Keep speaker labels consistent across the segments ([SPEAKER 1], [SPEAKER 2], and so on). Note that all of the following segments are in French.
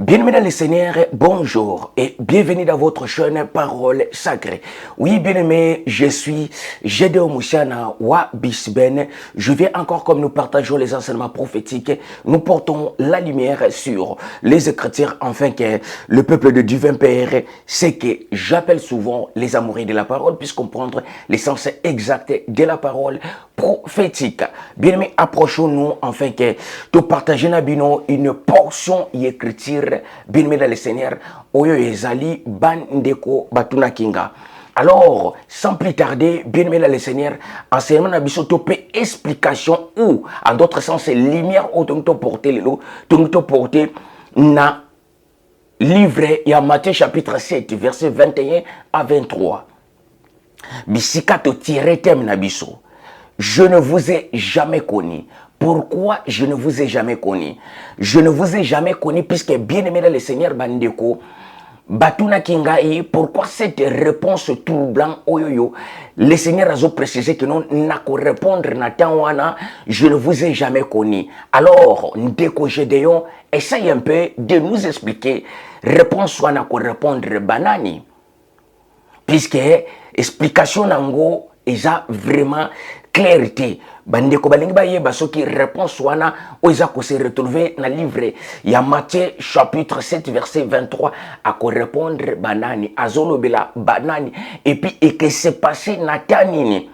[SPEAKER 1] Bien-aimés dans le Seigneur, bonjour et bienvenue dans votre chaîne Parole Sacrée. Oui, bien-aimés, je suis Gédéon Moussiana Wa Bisben. Je viens encore, comme nous partageons les enseignements prophétiques, nous portons la lumière sur les Écritures, afin que le peuple de Divin Père, c'est que j'appelle souvent les amoureux de la parole, puisse comprendre l'essence exacte de la parole prophétique. Bien-aimés, approchons-nous afin que nous partagions une portion d'écriture. Bien-aimé dans le Seigneur, Oyo Ezali Bandeko Batuna Kinga. Alors, sans plus tarder, bien-aimé dans le Seigneur, enseignement Nabiso Topé explication ou, en d'autres sens, lumière au Tonto porté le lot, Tonto porté na livre ya Matthieu chapitre 7, verset 21 à 23. Bisika to tiré thème Nabiso. Je ne vous ai jamais connu. Pourquoi je ne vous ai jamais connu? Je ne vous ai jamais connu puisque bien-aimé dans le Seigneur Bandeko, Batuna Kingai, pourquoi cette réponse troublante oyoyo? Le Seigneur a précisé que non n'a qu'à répondre Nathanwana, je ne vous ai jamais connu. Alors, Ndeko Gédéon, essaye un peu de nous expliquer, réponse soit n'a qu'à répondre banani. Puisque explication nango est vraiment clarté. Bandeko balingi baye basoki réponse wana oza ko se retrouver dans livre ya Matthieu chapitre 7 verset 23 à ko répondre banani azolobela banani et puis et que s'est passé natanini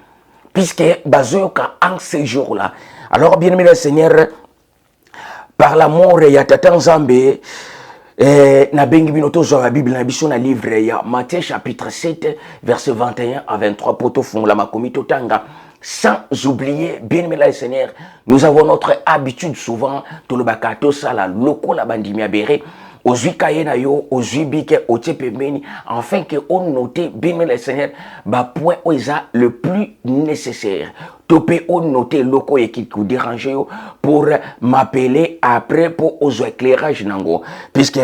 [SPEAKER 1] puisque bazoyoka en ce jour là. Alors bien aimé le Seigneur, par l'amour ya tata Nzambe na bengi binoto zo la Bible na biso na livre ya Matthieu chapitre 7 verset 21 à 23 poto fungola makomi totanga. Sans oublier, bien aimé le Seigneur, nous avons notre habitude souvent, tout le bakato sala, loko la bandimia béré, aux huikaye yo, aux huibike, aux tepemeni, afin que on note, bien aimé le Seigneur, bah point oisa le plus nécessaire. Topé on note loko et qui vous dérange pour m'appeler après pour aux éclairages nango, puisque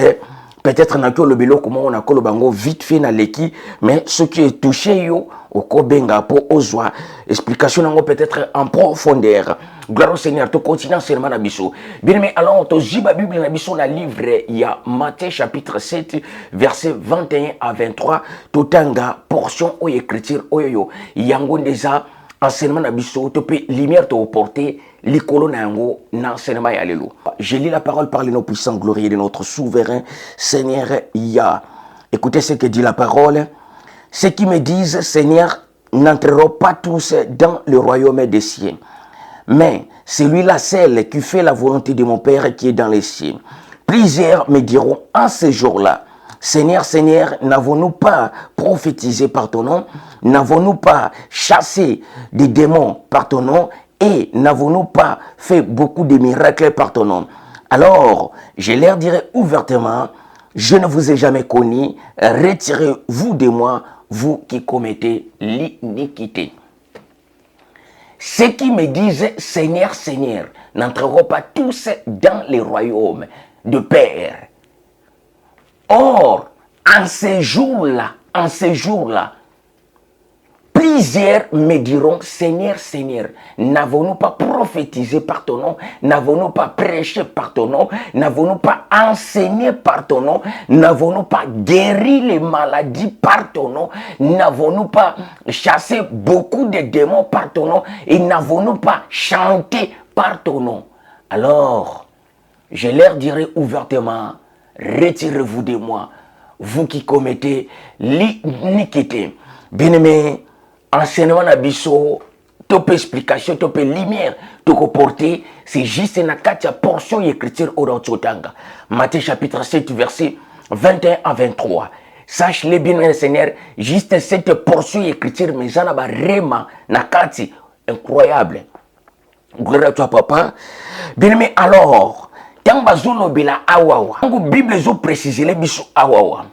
[SPEAKER 1] peut-être na le bélo comment on a le bango vite fait na leki, mais ce qui est touché yo au kobenga pour ozwa explication nango peut-être en profondeur. Gloire au Seigneur, to continent seulement na biso. Bien mais alors to jiba Bible na biso na livre il y a Matthieu chapitre 7 verset 21 à 23 totanga portion o écriture oyoyo yango déjà enseignement na biso to pe lumière to porter likolo na yango na enseignement ya lelo. Je lis la parole par le nom puissant glorieux de notre souverain Seigneur Yah. Écoutez ce que dit la parole. Ceux qui me disent Seigneur n'entreront pas tous dans le royaume des cieux, mais celui-là seul qui fait la volonté de mon Père qui est dans les cieux. Plusieurs me diront en ce jour-là, Seigneur, Seigneur, n'avons-nous pas prophétisé par ton nom? N'avons-nous pas chassé des démons par ton nom? Et n'avons-nous pas fait beaucoup de miracles par ton nom? Alors, je leur dirai ouvertement, je ne vous ai jamais connu, retirez-vous de moi, vous qui commettez l'iniquité. Ceux qui me disent Seigneur, Seigneur, n'entreront pas tous dans les royaumes de Père. Or, en ces jours-là, plusieurs me diront, Seigneur, Seigneur, n'avons-nous pas prophétisé par ton nom? N'avons-nous pas prêché par ton nom? N'avons-nous pas enseigné par ton nom? N'avons-nous pas guéri les maladies par ton nom? N'avons-nous pas chassé beaucoup de démons par ton nom? Et n'avons-nous pas chanté par ton nom? Alors, je leur dirai ouvertement, retirez-vous de moi, vous qui commettez l'iniquité. Bien-aimé, enseignement na biso, top explication, top lumière, top porter, c'est juste une portion d'écriture au Rototanga. Matthieu chapitre 7, verset 21 à 23. Sache-le bien, Seigneur, juste cette portion d'écriture, mais j'en ai vraiment nakati incroyable. Gloire à toi, papa. Bien-aimé, alors, tant bazono bila awawa, la Bible zo précise les biso awawa,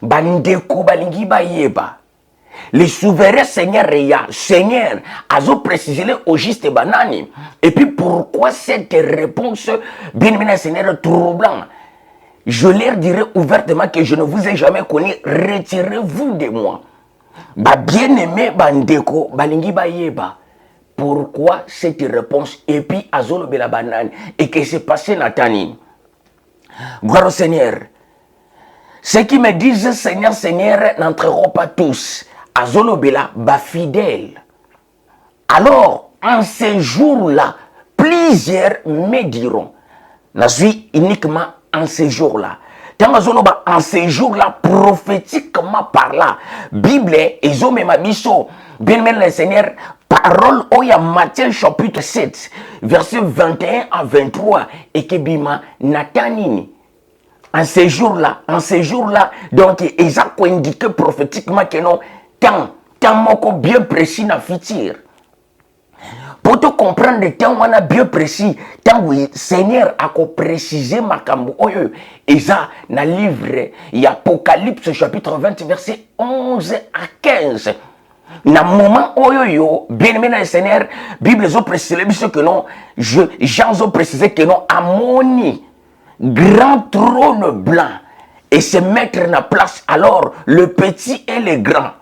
[SPEAKER 1] bandeko balingi ba yeba. Le souverain Seigneur Seigneur a précisé au juste banani. Et puis pourquoi cette réponse, bien aimé Seigneur, troublant? Je leur dirai ouvertement que je ne vous ai jamais connu, retirez-vous de moi. Ba bien aimé bandeko balingi ba yeba. Pourquoi cette réponse? Et puis azolo bela banani et que c'est passé Nathalie. Gloire au Seigneur. Ceux qui me disent Seigneur, Seigneur n'entreront pas tous. Azolobela, ba fidèle. Alors, en ces jours-là, plusieurs me diront. Je suis uniquement en ces jours-là. En ces jours-là, prophétiquement par là, Bible, et ma biso, bien le Seigneur, parole, oya Matthieu chapitre 7, verset 21 à 23, et que bima natanini. En ces jours-là, donc, ils ont indiqué prophétiquement que non, tant bien précis na futur. Pour te comprendre le temps on a bien précis, tant oui, Seigneur a précisé ma cambo. Et ça, dans le livre, il y a Apocalypse chapitre 20, verset 11 à 15. Dans le moment où bien aimé dans le Seigneur, Bible a précisé que non, Jean a précisé que non, Amoni, grand trône blanc, et se mettre en place alors le petit et le grand.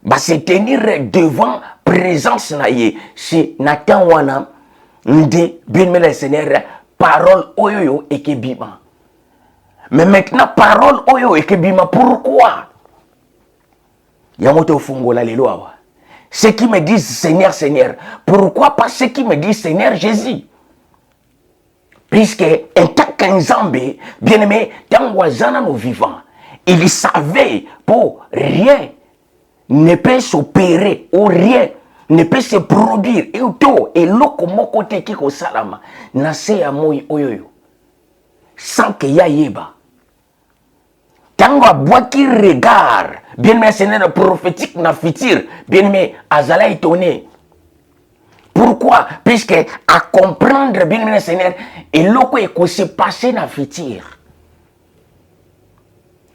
[SPEAKER 1] Va se tenir devant présence naïe si Nathan wana ndi bien le Seigneur parole oyo et kebima. Mais maintenant parole oyo et kebima, pourquoi? Yamoto fungola lelo awa. Ceux qui me disent Seigneur, Seigneur, pourquoi pas ceux qui me disent Seigneur Jésus? Puisque un tant qu'un Zambé, bien aimé, dans Wazana nous vivants, il savait pour rien ne peut s'opérer ou rien ne peut se produire et tout et l'autre mon côté qui ko salama na se ya moi oyoyo sans que ya yeba tango bois qui regarde bien mais c'est le prophétique na futur bien mais azala étonné. Pourquoi? Puisque à comprendre bien mais Seigneur et l'autre est que se passer na futur.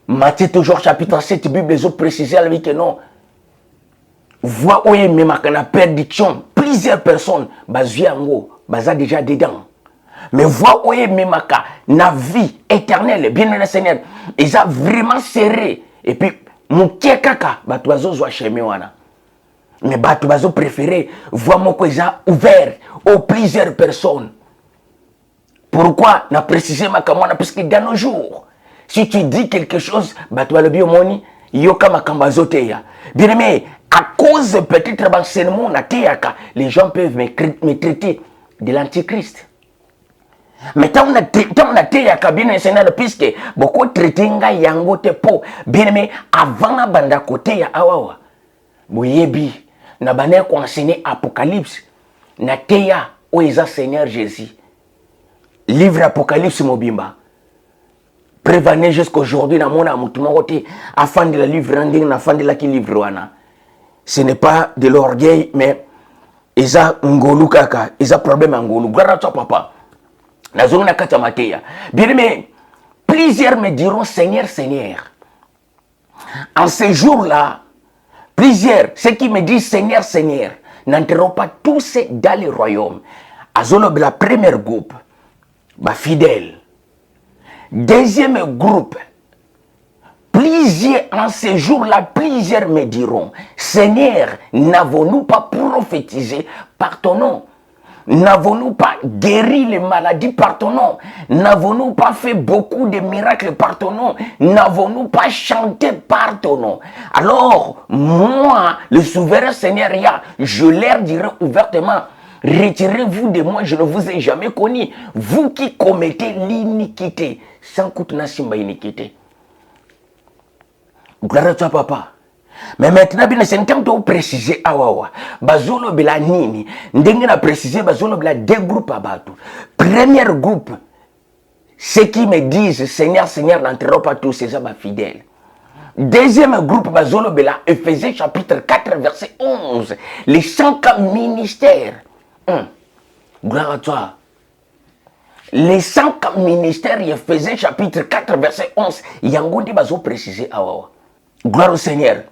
[SPEAKER 1] Matthieu toujours chapitre 7 Bible les autres précisé avec que non. Voix oye memakana perdition, plusieurs personnes bazuyango baza déjà dedans. Mais voix oye memaka na vie éternelle, bien le Seigneur, ils ont vraiment serré et puis mouké kaka batuazo zwa chemi wana. Mais batuazo préféré voix moko ils ouvert aux plusieurs personnes. Pourquoi n'a précisé makamwana parce que dans nos jours, si tu dis quelque chose, batualo biomoni yoka makambazo teya. Bien aimé, à cause peut-être de l'enseignement, les gens peuvent me traiter de l'antichrist. Mais tant on a théaka bien enseigné puisque beaucoup traitent yango te po bien aimé avant la banda côté ya awawa. Boyebi na bané ko enseigner Apocalypse na théa o isa Seigneur Jésus. Livre Apocalypse mobimba. Prévenez jusqu'aujourd'hui dans mon amoutuma côté afin de la livre rending afin de la qui livre wana. Ce n'est pas de l'orgueil, mais ils ont ngolu kaka, ils ont problème en ngolu. Gloire toi papa. La zone na katamateya. Bien aimé, plusieurs me diront Seigneur, Seigneur. En ces jours-là, plusieurs, ceux qui me disent Seigneur, Seigneur, n'entreront pas tous dans le royaume. Azolo la première groupe, bah fidèle. Deuxième groupe. Plusieurs, en ces jours-là, plusieurs me diront, Seigneur, n'avons-nous pas prophétisé par ton nom? N'avons-nous pas guéri les maladies par ton nom? N'avons-nous pas fait beaucoup de miracles par ton nom? N'avons-nous pas chanté par ton nom? Alors, moi, le souverain Seigneur, je leur dirai ouvertement, retirez-vous de moi, je ne vous ai jamais connu. Vous qui commettez l'iniquité, sans coûte na simba iniquité. Gloire à toi, papa. Mais maintenant, bien, c'est un temps de préciser. Awawa. Bazolo bela nini. Ndenge na préciser, bazolo bela deux groupes à bateau. Premier groupe, ceux qui me disent, Seigneur, Seigneur, n'entreront pas tous ces hommes fidèles. Deuxième groupe, bazolo bela, Ephésiens chapitre 4, verset 11. Les 5 ministères. Gloire à toi. Les 5 ministères, Ephésiens chapitre 4, verset 11. Yangondi bazo préciser. Awawa. Gloire au Seigneur.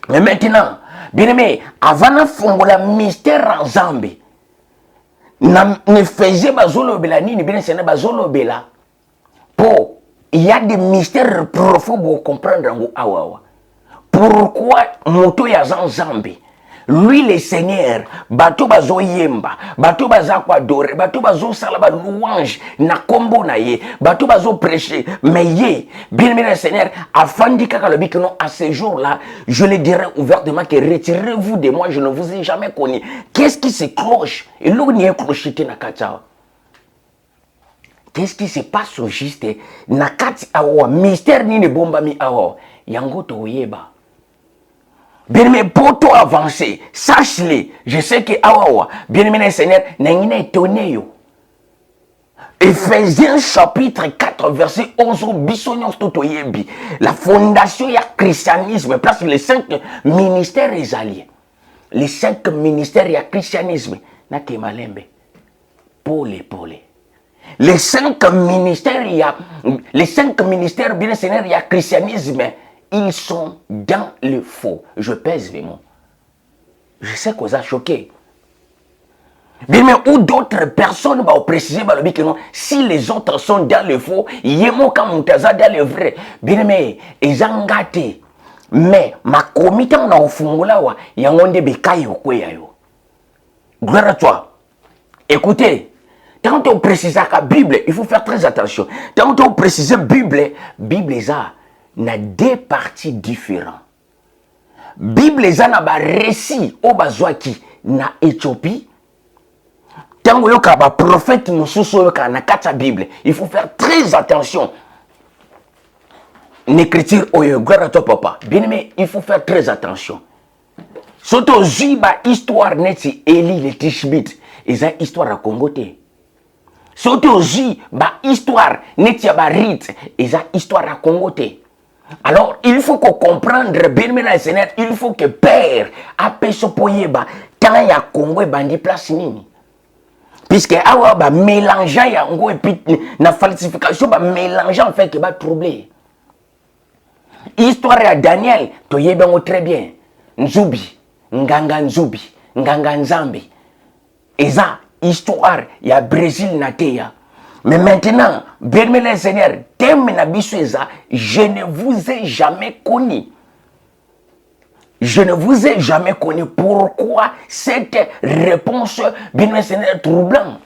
[SPEAKER 1] Mais maintenant, bien aimé, avant de faire le mystère en Zambie, ne faisait pas zolo bela ni bien c'est pas zolo bela. Pour il y a des mystères profonds pour comprendre en awawa. Pourquoi moto ya en Zambie? lui le Seigneur, bato bazo yemba, bato baza kwa adore, bato bazo salaba louange na kombo na ye, bato bazo prêcher, mais ye, bien aimé le Seigneur, afandi kaka le bikino à ce jour-là, je le dirai ouvertement que retirez-vous de moi, je ne vous ai jamais connu. Qu'est-ce qui se cloche? Et l'on y est clochité na kata. Qu'est-ce qui se passe au juste? Na kati awa, mystère ni ne bomba mi awa, yango to yeba. Bien-aimé, pour toi avancer, sache-le. Je sais que awa, bien-aimé Seigneur, n'a étonné yo. Ephésiens chapitre 4, verset 11, bisognos totoyebi. La fondation y a christianisme, place les 5 ministères alliés. Les 5 ministères y a christianisme. Na ke malembe. Pole. Les 5 ministères y a, bien Seigneur, y a christianisme. Ils sont dans le faux. Je pèse mes mots. Je sais qu'on a choqué. Bien, mais ou d'autres personnes vont préciser que non, si les autres sont dans le faux, ils sont dans le vrai. Bien, mais ils ont gâté. Mais ma comité on a au fond là, il y a un des bécailles au quoi. Gloire à toi. Écoutez, quand on précise la Bible, il faut faire très attention. Quand on précise la Bible, ça na 2 parties différentes. Bible ça na ba récit au bazwaki na Éthiopie. Tant que yoka ba prophète mususu yoka na kata Bible, il faut faire très attention. L'écriture oyo gloire à toi papa. Bien aimé, il faut faire très attention. Surtout ziba histoire neti Eli le Tishbit, eza histoire à Congoté. Surtout ziba histoire neti ba Rite, eza histoire à Congoté. Alors, il faut qu'on comprenne, bien le Seigneur, il faut que Père appelle ce poyeba, quand il y a Congo et bandi place nini. Puisque awa ba mélangeant ya ngo et puis na falsification ba mélangeant fait que ba troubler. Histoire à Daniel, to yebengo très bien. Nzubi, nganga nzambi. Eza histoire ya Brésil na teya. Mais maintenant, bien le Seigneur, je ne vous ai jamais connu. Je ne vous ai jamais connu. Pourquoi cette réponse, bien le Seigneur, est troublante?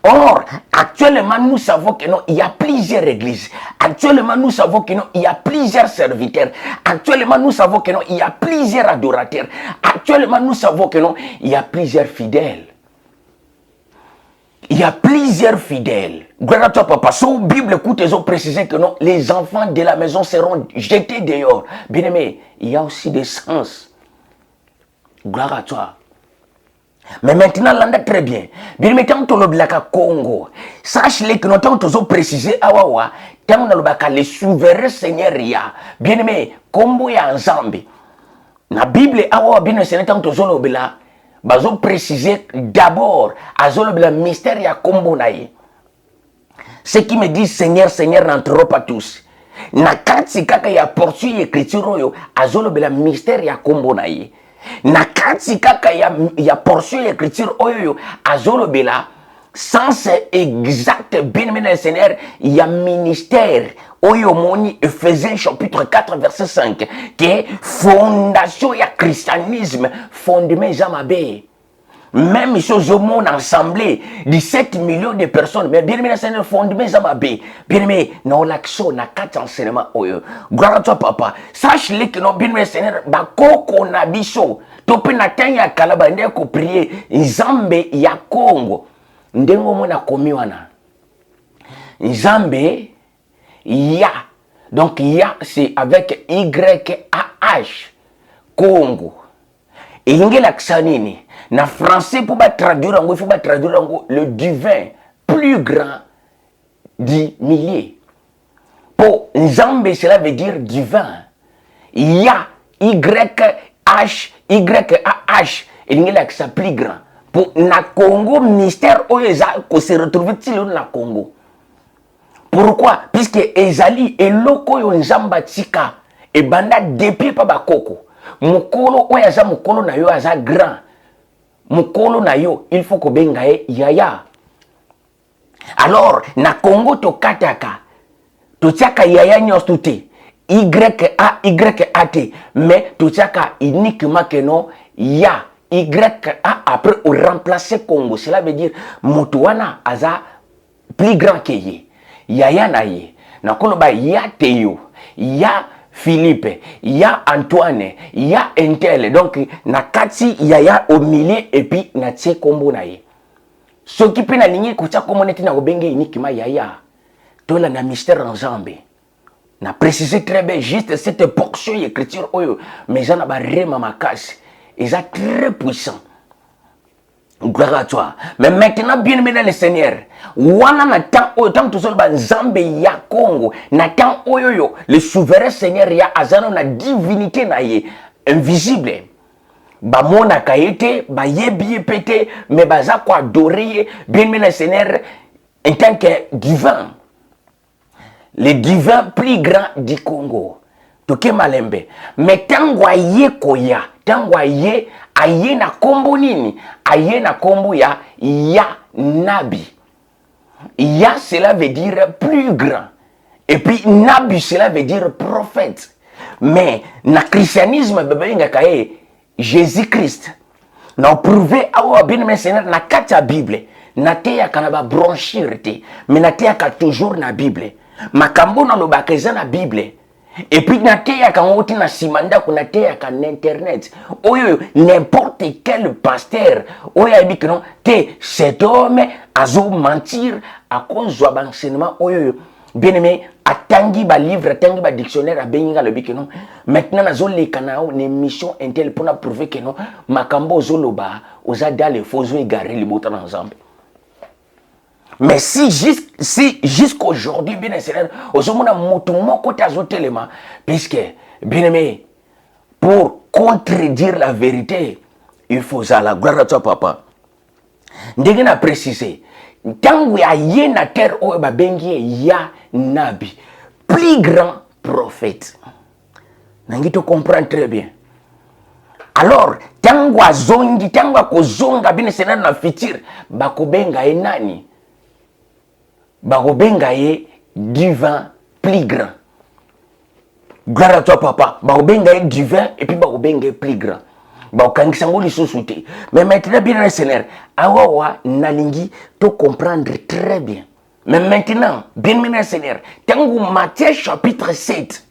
[SPEAKER 1] Or, actuellement, nous savons que non, il y a plusieurs églises. Actuellement, nous savons que non, il y a plusieurs serviteurs. Actuellement, nous savons que non, il y a plusieurs adorateurs. Actuellement, nous savons que non, il y a plusieurs fidèles. Il y a plusieurs fidèles. Gloire à toi, papa. Sur la Bible, écoute, ils ont précisé que non, les enfants de la maison seront jetés dehors. Bien aimé, il y a aussi des sens. Gloire à toi. Mais maintenant, l'on a très bien. Bien aimé, tant que le Blaka Congo, sache-le que nous avons précisé, awawa, tant que le souverain Seigneur, bien aimé, Combo ya Nzambi. La Bible, awawa, bien aimé, tant que nous avons bazo préciser d'abord le mystère ya kombo naïe. Ceux qui me disent Seigneur, Seigneur n'entreront pas tous. Na kati kaka ya poursuit écriture yo le mystère ya kombo naïe. Na kati kaka ya poursuit écriture yo le sens exact bien le Seigneur ya ministère Oyo moni Ephésiens chapitre 4 verset 5 qui est fondation ya christianisme fondement Jamabe. Même chose au monde assemblée 17 millions de personnes mais bien aimé c'est un fondement Jamabe. Bien aimé non l'action na quatre enseignements oyo. Gloire à toi papa. Sache-le que non bien aimé Seigneur ba koko na biso to pe na tanya kalaba ndeko prier Nzambe ya Congo. Ndengo mona komi wana. Nzambe Ya. Donc, Ya, c'est avec Y-A-H. Congo. Et il y a l'accent nini. Na français, pour traduire, il faut traduire le divin plus grand du millier. Pour Nzambe, cela veut dire divin. Ya, Y-H, Y-A-H. Et il y a l'accent plus grand. Pour na Congo, mystère, où se retrouve-t-il na Congo? Pourquoi? Puisque ezali eloko yo nzamba tika e banda depuis pa bakoko. Mukolo oyo aza mukolo na yo aza grand. Mukolo na yo il faut ko benga yaya. Alors na Congo to kataka to tiaka yaya nyos tuti. Y-A-Y-A-T. Mais tout ça uniquement que non, ya. Y-A après on remplacer Congo. Cela veut dire Motuana aza plus grand que ye. Yaya na ye. Na kono ba ya Théo. Ya Philippe. Ya Antoine. Ya Intel. Donc na kati yaya au milieu et puis na tse kombo na ye. Ce qui peut na ligne kucha komoneti na obenge uniquement yaya. Tola na mystère en jambe. Na précisé très bien juste cette portion d'écriture oyo mais j'en a rema makasi. Ils sont très puissants. Gloire à toi. Mais maintenant, bien aimé dans le Seigneur, wana na temps autant tout seul ba Nzambe ya Congo, na temps oyo le souverain Seigneur ya azano na divinité na ye invisible. Ba mona kaete, ba yebi pété, mais baza ko adorer bien aimé le Seigneur en tant que divin. Le divin plus grand du Congo. Toke malembe. Mais tango aye koya, tango aye na kombo nini? Aye na kombo ya nabi. Ya cela veut dire plus grand. Et puis nabi cela veut dire prophète. Mais na christianisme bebe nga kaye Jésus-Christ. Na prouvé awa bien mais Seigneur na kata Bible. Na te ya kanaba branchir te. Mais na te ya ka toujours na Bible. Makambo na lobakeza na Bible. Et puis na te ya kanoti na simanda kuna te ya kan internet. Oyo n'importe quel pasteur oyo a dit que non te cet homme azo mentir à cause de l'enseignement oyo bien aimé atangi ba livre atangi ba dictionnaire a benga le que non maintenant nazo le kanao une émission intel pour na prouver que non makambo zoloba oza dale fozo égaré le botan ensemble. Mais si jusqu'aujourd'hui, bien aimé, puisque, bien aimé, pour contredire la vérité, il faut ça, la gloire à toi, papa. Ndenge na précisé, tant que y a na terre, il y a nabi, plus grand prophète. Nangi te comprends très bien. Alors, tant que zongi, tant que zonga, bien aimé, na fitir, bakobenga enani. Barobenga ye divin plus grand. Gloire à toi papa. Barobenga ye divin et puis barobenga ye plus grand. Barokangisango li sosouté. Mais maintenant bien le Seigneur, awawa nalingi to comprendre très bien. Mais maintenant, bien le Seigneur, tango Matthieu chapitre 7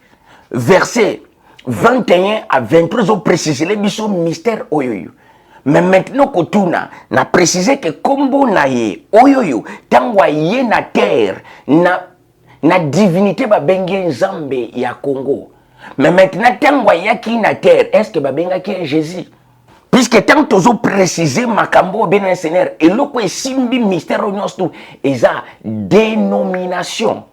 [SPEAKER 1] verset 21 à 23 ont précisé les missions mystère oyoyo. Mais maintenant kotuna na précisé que kombo na ye oyoyo tangwa ye na terre na divinité ba bengi Nzambe ya Congo. Mais maintenant tangwa yaki na terre est-ce que ba benga ki Jésus? Puisque tant tozo préciser makambo bien Seigneur et loko simbi mystère onyosto eza dénomination.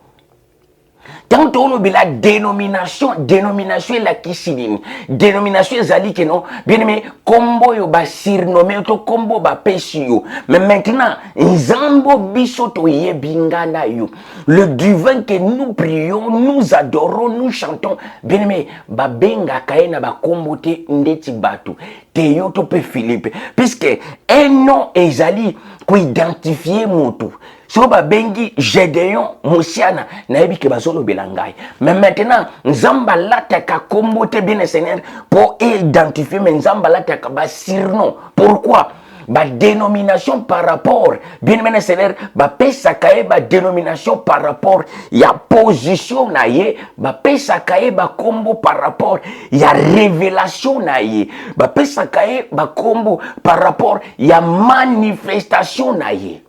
[SPEAKER 1] Tant on a la dénomination est la kisidine. Dénomination ezali que non, bien aimé, combo yo ba surnommé to combo ba pesio. Mais maintenant, nzambo biso to yebingana yo. Le divin que nous prions, nous adorons, nous chantons. Bien aimé, ba benga kaena ba combo te ndeti batu. Te yo to pe Philippe. Puisque un nom ezali ko identifier moto. So ba bengi Gédéon Moussiana na yebi ke bazolo belangai. Mais maintenant nzamba lataka kombote bien Seigneur pour identifier mais nzamba lataka ba surnom. Pourquoi? Ba dénomination par rapport bien bien Seigneur ba pesa kae ba dénomination par rapport ya position na ye ba pesa kae ba kombo par rapport ya révélation na ye ba pesa kae ba kombo par rapport ya manifestation na ye.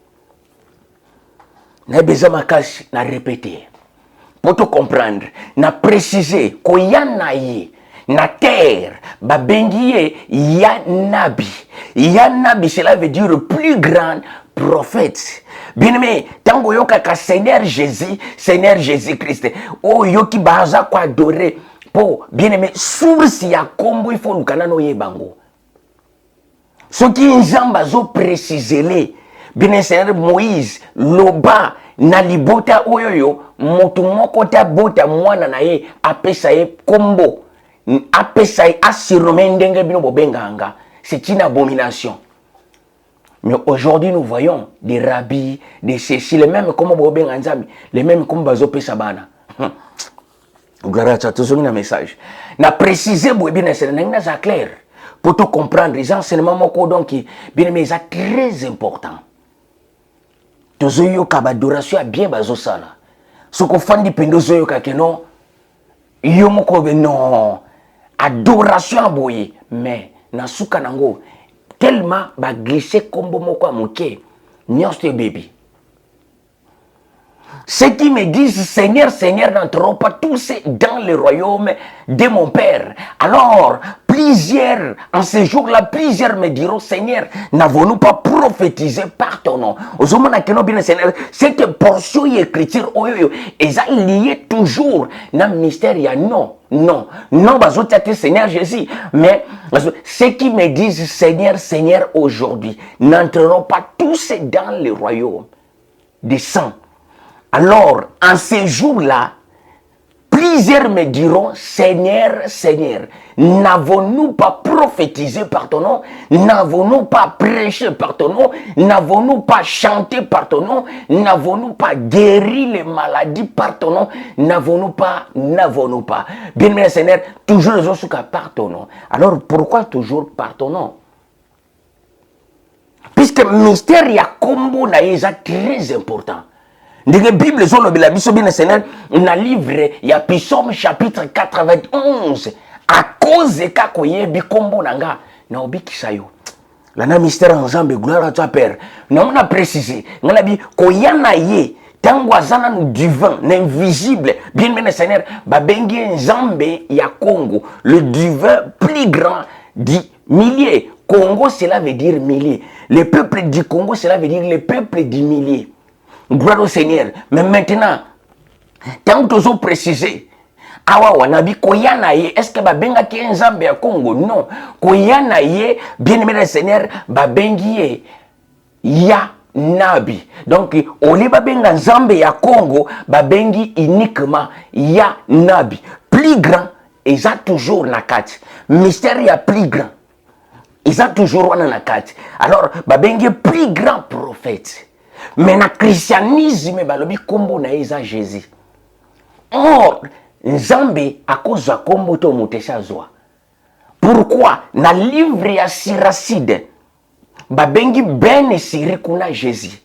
[SPEAKER 1] Na besoin makasi na répéter pour te comprendre na préciser ko yana ye na terre ba bengiye ya nabi cela veut dire plus grand prophète. Bien aimé tango yoka ka Seigneur Jésus Christ o yoki baza ko adorer po bien aimé source ya kombo il faut lukana no yebango ce qui nzamba zo préciser les bien Seigneur Moïse loba na libota oyoyo motu moko ta bota mwana na ye apesa ye kombo apesa ye asirome ndenge bino bobenganga. C'est une abomination. Mais aujourd'hui nous voyons des rabbis, des ceci les mêmes comme bobenga nzambi, les mêmes comme bazo pesa bana. Gloire à Dieu, toujours un message. Na préciser, bien c'est clair. Pour tout comprendre, les enseignements donc bien mais c'est très important. Toujours yo kabadoration bien bazo sala. Ce qu'on fait di pendozo yo kakeno yo moko non adoration boye mais na suka nango tellement ba glisser combo moko amuke nyonste baby. Ceux qui me disent Seigneur, Seigneur n'entreront pas tous dans le royaume de mon Père. Alors, plusieurs, en ce jour-là, plusieurs me diront Seigneur, n'avons-nous pas prophétisé par ton nom? Cette portion d'écriture, est liée toujours dans le mystère. Non, Seigneur Jésus. Mais ceux qui me disent Seigneur, Seigneur aujourd'hui, n'entreront pas tous dans le royaume des saints. Alors, en ces jours-là, plusieurs me diront, Seigneur, Seigneur, n'avons-nous pas prophétisé par ton nom? N'avons-nous pas prêché par ton nom? N'avons-nous pas chanté par ton nom? N'avons-nous pas guéri les maladies par ton nom? N'avons-nous pas? Bien-aimé Seigneur, toujours les autres par ton nom. Alors, pourquoi toujours par ton nom? Puisque le mystère, il y a combo, c'est très important. Dans la Bible, la Bible, Seigneur, dans le livre, il y a Psaume chapitre 91. À cause de Kakoye, Bikombo Nanga, na obi kisayo. La na mystère ensemble, gloire à toi, Père. Nous on a précisé, on a dit, Koyana ye, Tangwazana nous divin, l'invisible, bien bien Seigneur, Babengi Nzambe, ya Congo, le divin plus grand, dit milliers. Congo, cela veut dire milliers. Le peuple du Congo, cela veut dire le peuple du millier. Gloire au Seigneur. Mais maintenant, tant que tu as précisé, awa wanabi koyana ye, est-ce que babenga ki nzambe ya Congo? Non. Koyana ye, bien aimé le Seigneur, babengi ye ya nabi. Donc, au lieu babenga nzambe ya Congo, babengi uniquement ya nabi. Plus grand, ils ont toujours la carte. Mystère ya plus grand. Ils ont toujours la carte. Alors, babengi plus grand prophète. Mais le christianisme, balobi kombo na eza Jésus. Or, Nzambe à cause de kombo to mutesha zwa. Pourquoi? Na livre ya Siracide, babengi ben siri kuna Jésus.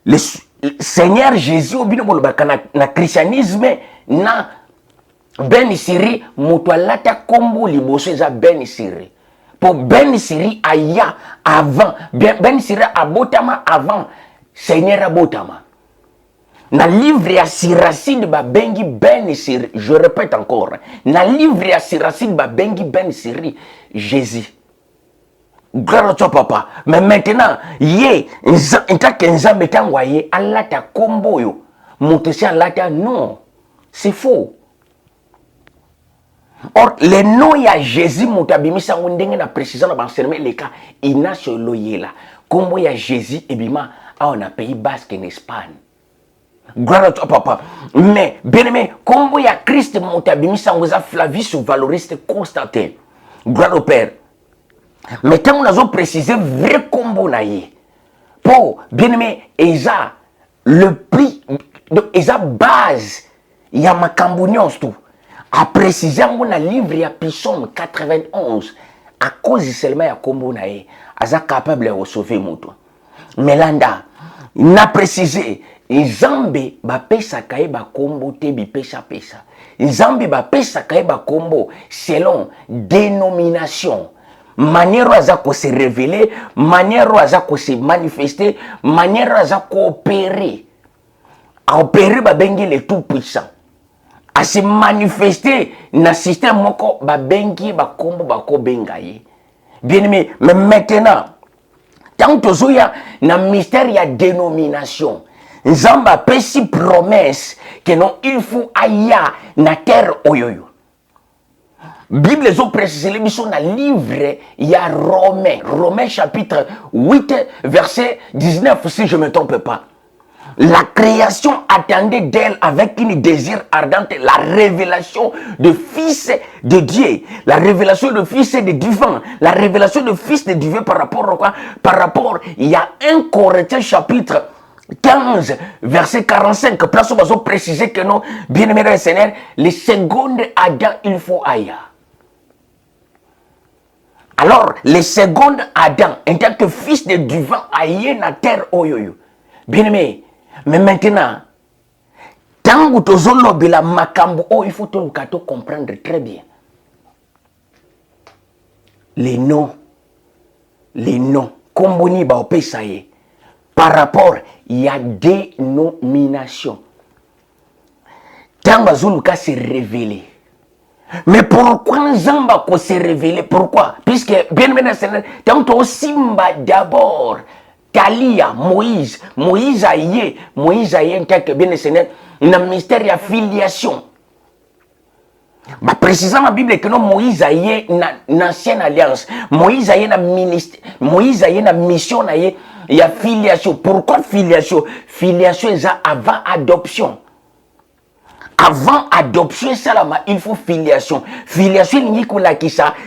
[SPEAKER 1] Le Seigneur Jésus obino bolobaka na christianisme na ben siri mutu alata kombo liboso eza ben siri. Pour Ben Siri aya avant, Ben Siri abotama avant, Seigneur abotama. Na livre ya Siracide ba bengi Ben Siri, je répète encore, na livre ya Siracide ba bengi Ben Siri, Jésus. Gloire à toi papa. Mais maintenant, ye, nta kenza metangwa ye, alata kombo yo, montesi alata, non, c'est faux. Or, le nom ya Jésus, Moutabimisa, on a précisé dans l'enseignement, les cas, il n'a sur l'oyela. Comme il y a Jésus, et bien, on a pays basque en Espagne. Gloire à toi, papa. Mais, bien aimé, comme il y a Christ, Moutabimisa, on a Flavius ou Valoriste Constantin. Gloire au Père. Mais quand on a précisé, vrai combo naïe. Pour, bien aimé, Eza, le prix, Eza base, il y a ma cambounion, tout. A préciser mon livre ya Psaume 91 à cause seulement ya kombo na ye aza capable de sauver moto. Melanda n'a précisé Nzambe ba pesa kaye ba kombo te bi pesa. Nzambe ba pesa kaye ba kombo selon dénomination. Manière aza ko se révéler, manière aza ko se manifester, manière aza ko opérer. A opérer ba bengi le tout puissant. À se manifester dans le système moko ba bengi ba kombo ba ko bengaye. Bien aimé, mais maintenant, tant que zoya na mystère ya dénomination, Nzamba pesi promesse que non il faut aya na terre oyoyo. Bible les ont précisé l'émission dans le livre il y a Romains chapitre 8 verset 19 si je ne me trompe pas. La création attendait d'elle avec une désir ardente la révélation de Fils de Dieu. La révélation de Fils de divin. La révélation de Fils de divin par rapport à quoi? Par rapport, il y a 1 Corinthiens chapitre 15, verset 45, place où on va préciser que non, bien-aimé dans le Seigneur, les secondes Adam, il faut aïe. Alors, les secondes Adam, en tant que fils de divin, aïe na terre, oyoyo. Bien-aimé, mais maintenant, tant que tu as la makambo, il faut que comprendre très bien. Les noms, comme on dit, par rapport, il y a dénomination. Tant que se révéler. Mais pourquoi Zamba s'est révélé? Pourquoi? Puisque, bien maintenant, tant que Simba d'abord, Talia, Moïse aïe, en tant que bien Seigneur, un mystère de filiation. Bah, précisément la Bible que non Moïse aïe une ancienne alliance. Moïse aïe na ministère, Moïse aïe na mission aïe, il y a filiation. Pourquoi filiation? Filiation est avant adoption. Avant adoption, il faut filiation. Filiation,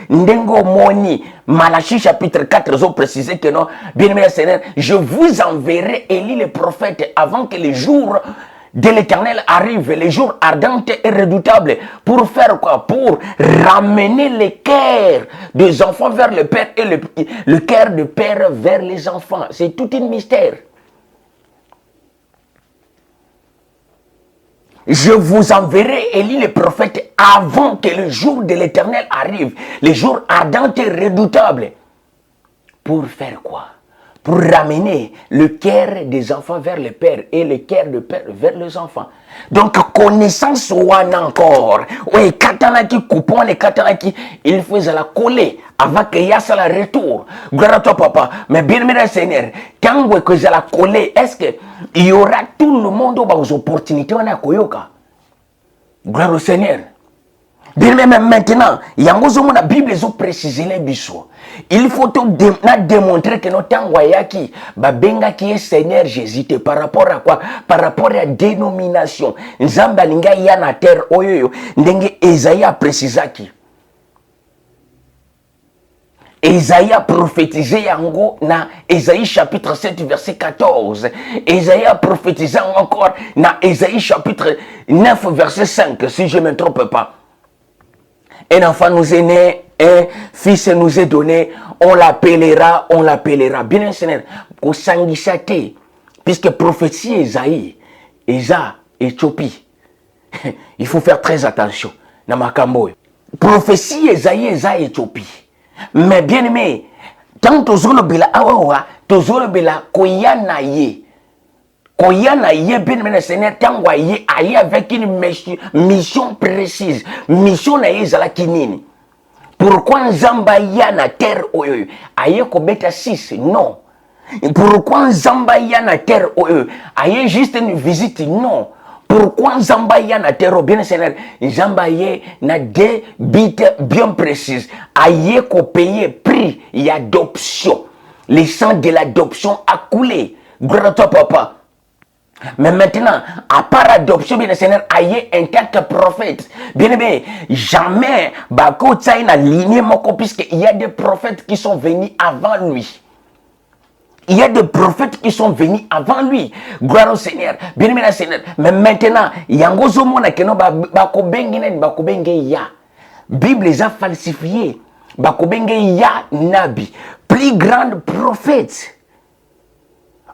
[SPEAKER 1] Ndengo Moni, Malachie chapitre 4, ont précisé que non, bien-aimé Seigneur, je vous enverrai Élie le prophète avant que les jours de l'Éternel arrivent, les jours ardents et redoutables. Pour faire quoi? Pour ramener le cœur des enfants vers le Père et le cœur du Père vers les enfants. C'est tout un mystère. Je vous enverrai Élie le prophète avant que le jour de l'Éternel arrive, les jours ardents et redoutables. Pour faire quoi? Pour ramener le cœur des enfants vers le Père et le cœur du Père vers les enfants. Donc, connaissance ouan encore. Oui, katanaki, coupon les katanaki, il faut la coller avant qu'il y ait ça le retour. Gloire à toi, papa. Mais bien aimé Seigneur, quand vous que la coller, est-ce qu'il y aura tout le monde aux opportunités à Koyoka? Gloire au Seigneur. Bien même maintenant, il y a la Bible qui précise les bisous. Il faut démontrer que notre Wayaki, Babenga qui est Seigneur Jésus, par rapport à quoi? Par rapport à la dénomination. Nzamba ninga ya na terre oyoyo, ndenge Esaïe a précisé qui. Esaïe a prophétisé yango na Esaïe chapitre 7 verset 14. Esaïe a prophétisé encore na Esaïe chapitre 9 verset 5, si je ne me trompe pas. Un enfant nous est né, un fils nous est donné, on l'appellera. Bien Seigneur, au sanguisate, puisque prophétie Esaïe, Esa, Éthiopie. Il faut faire très attention. Namakambo. Prophétie Esaïe, Esa, Éthiopie. Mais bien aimé, tant tozolo bela awa, tozolo bela koyana ye. Koyana ye bien aimé Seigneur, tant aye avec une mission précise. Mission na ye zala kinini. Pourquoi Zamba yana terre oyo? Aye ko beta 6, non. Pourquoi Zamba yana terre oyo? Aye juste une visite, non. Pourquoi Zamba yana terre bien Seigneur? Zamba ye na deux buts bien précises. Aye ko payer prix d'adoption. Le sang de l'adoption a coulé. Gloire à toi, papa. Mais maintenant, à part adoption, bien Seigneur, aïe en tant que prophète. Bien aimé, jamais, Bako Tsaï n'a ligné mon puisqu'il y a des prophètes qui sont venus avant lui. Il y a des prophètes qui sont venus avant lui. Gloire au Seigneur. Bien aimé, Seigneur. Mais maintenant, il y a un gros monde qui n'a pas ya. Bible les a falsifiés. Bakobenge ya nabi. Plus grand prophète.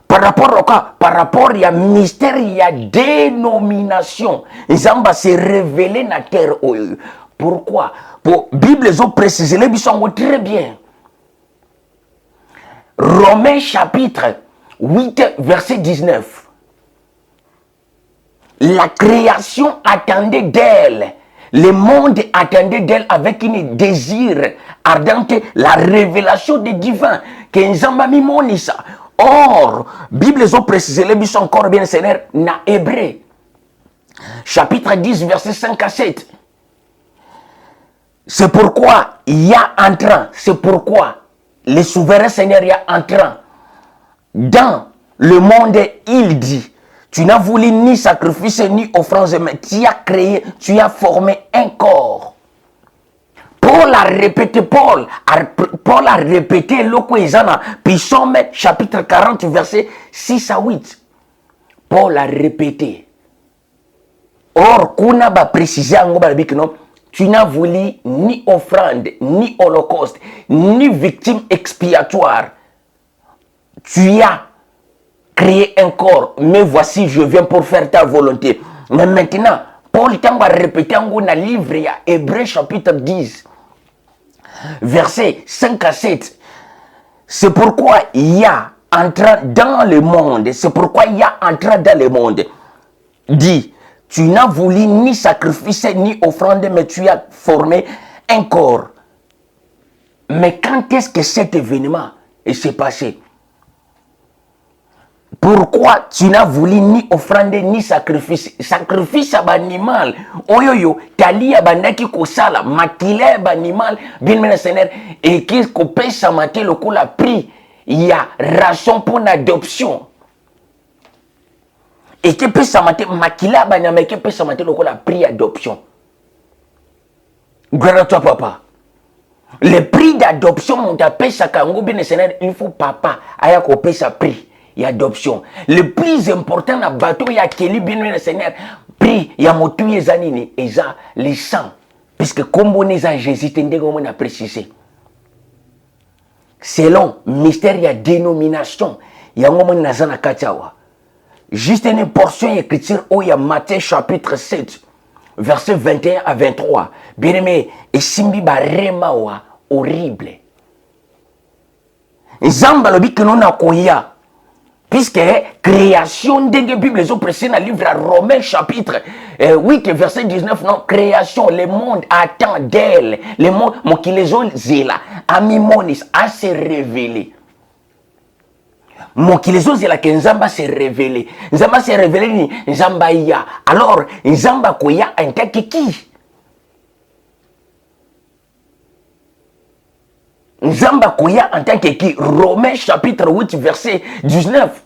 [SPEAKER 1] Par rapport à quoi? Par rapport à mystère, il y a dénomination. Ils ont se révéler dans la terre. Pourquoi? Pour la Bible, ils ont précisé, les sont très bien. Romains chapitre 8, verset 19. La création attendait d'elle. Le monde attendait d'elle avec un désir ardent la révélation des divins. Que nous avons mis ça. Or, Bible ont précisé les bisous encore bien Seigneur na Hébreu. Chapitre 10, verset 5 à 7. C'est pourquoi il y a entrant. C'est pourquoi le souverain Seigneur y a entrant. Dans le monde, il dit, tu n'as voulu ni sacrifice ni offrande, mais tu as créé, tu as formé un corps. Paul a répété, Paul a répété le Psaume chapitre 40, verset 6 à 8. Paul a répété. Or, kuna ba préciser en non, tu n'as voulu ni offrande, ni holocauste, ni victime expiatoire. Tu as créé un corps, mais voici, je viens pour faire ta volonté. Mais maintenant, Paul va répéter dans le livre, il y a Hébreux chapitre 10, versets 5 à 7. C'est pourquoi il y a entrant dans le monde, c'est pourquoi il y a entrant dans le monde. Dit, tu n'as voulu ni sacrifice ni offrande, mais tu as formé un corps. Mais quand est-ce que cet événement s'est passé? Pourquoi tu n'as voulu ni offrande ni sacrifice? Sacrifice à l'animal. Oyoyo, tali à bandaki kosala, makile à l'animal, bien le Seigneur, et qui coupé sa maté le coup la pris. Il y a ration pour l'adoption. Et qui peut sa maté, makile à l'animal, qui peut sa maté le coup la pris adoption. Gloire à toi, papa. Le prix d'adoption, mon tapé, ça kango bien le Seigneur, il faut papa, aya coupé sa prix. Il y a adoption. Le plus important dans le bateau, il y a Kelly bien le Seigneur. Prix, il y a motu et zanini, et ça, les sangs. Puisque comme on est à Jésus, on a précisé. Selon mystère, il y a dénomination. Il y a un moment dans Katawa. Juste une portion d'écriture où il y a Matthieu chapitre 7, verset 21 à 23. Bien aimé, et Simbi Baremawa, horrible. Zamba le bik non a koya. Puisque création des Bibles, les autres précédents, le livre à Romains chapitre 8, verset 19, non, création, le monde attend d'elle, le monde, mon qui les ont zéla, amimonis, à se révéler. Mon qui les ont zéla, que Nzamba s'est révélé. Nzamba s'est révélé, Nzamba ya. Alors, Nzamba koya, en tant que qui? Nzamba koya en tant que qui? Romains chapitre 8 verset 19.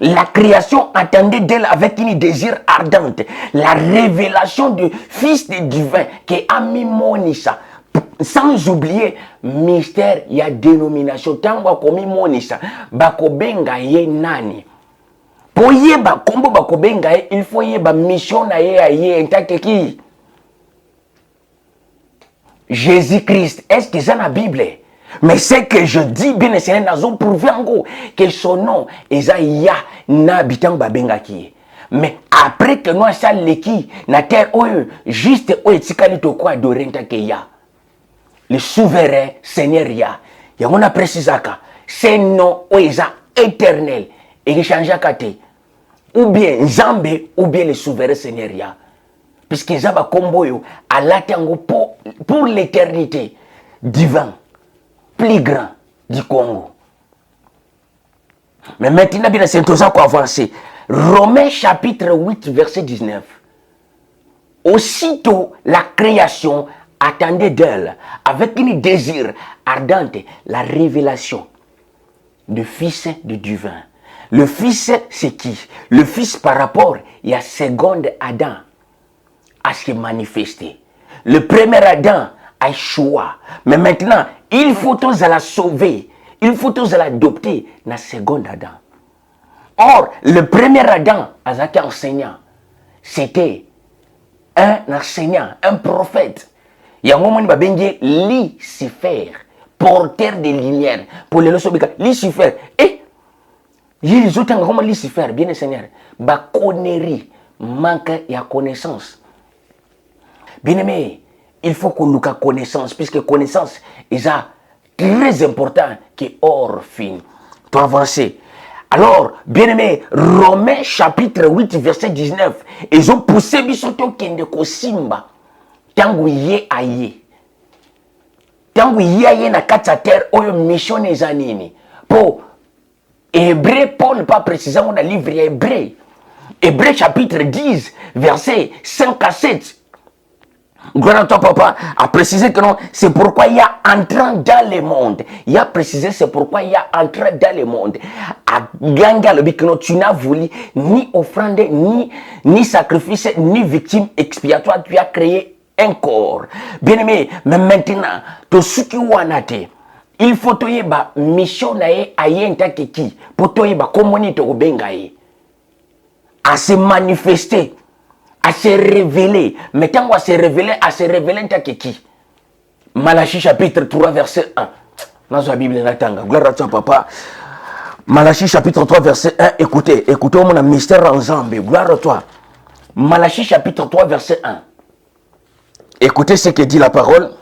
[SPEAKER 1] La création attendait d'elle avec une désir ardente. La révélation du Fils du divin qui est Amimonisa. Sans oublier, mystère, il y a dénomination. Tango komi monisa, bakobenga ye nani. Pour yeba kombo bakobenga ye, il faut yeba mission na ye a ye en tant que qui? Jésus-Christ. Est-ce que c'est dans la Bible? Mais c'est que je dis bien, c'est un prouvé en gros que son nom est ya n'habitant babengaki. Mais après que nous avons l'équipe, na terre juste où est-ce qu'il y a d'orenta que ya. Le souverain Seigneur ya. Y a on a précisé ça. C'est nom où est éternel et qui change à côté. Ou bien Zambé ou bien le souverain Seigneur ya. Puisque Zaba Komboyo a l'attendre pour l'éternité divin. Plus grand du Congo. Mais maintenant, bien, c'est tout ça qu'on avance. Romains chapitre 8, verset 19. Aussitôt, la création attendait d'elle, avec une désir ardente, la révélation du Fils du divin. Le Fils, c'est qui? Le Fils par rapport, il y a seconde Adam à se manifester. Le premier Adam a choix. Mais maintenant, il faut tous la sauver. Il faut tous l'adopter dans la seconde Adam. Or, le premier Adam, Azaki enseignant, c'était un enseignant, un prophète. Il y a un moment où il y a Lucifer, porteur de lumière. Pour les leçons, Lucifer. Et ils ont un moment Lucifer, bien le Seigneur. Ba connerie, manque de connaissance. Bien aimé, il faut qu'on ait connaissance, puisque connaissance est très important que hors fin. Pour avancer. Alors, bien aimé, Romains chapitre 8, verset 19, ils ont poussé bisoto kende ko simba. Tangu ye aye. Tangu ye aye na kati terre, oyo mission ezanini. Pour Hébreu, Paul pas précisément dans le livre Hébreu. Hébreu chapitre 10, verset 5 à 7. Gloire à toi, papa, a précisé que non, c'est pourquoi il y a entrant dans le monde. Il a précisé, c'est pourquoi il y a entrant dans le monde. A ganga le que non, tu n'as voulu ni offrande, ni sacrifice, ni victime expiatoire. Tu as créé un corps. Bien aimé, mais maintenant, tout ce qui est il faut que tu mission na ye aye ntake ki pour to yeba komoni to benga ye. à se manifester, à se révéler. Mais quand on va se révéler, en tant que qui? Malachie chapitre 3, verset 1. Dans la Bible, gloire à toi, papa. Malachie chapitre 3, verset 1. Écoutez, mon mystère en Zambie. Gloire à toi. Malachie chapitre 3, verset 1. Écoutez ce que dit la parole.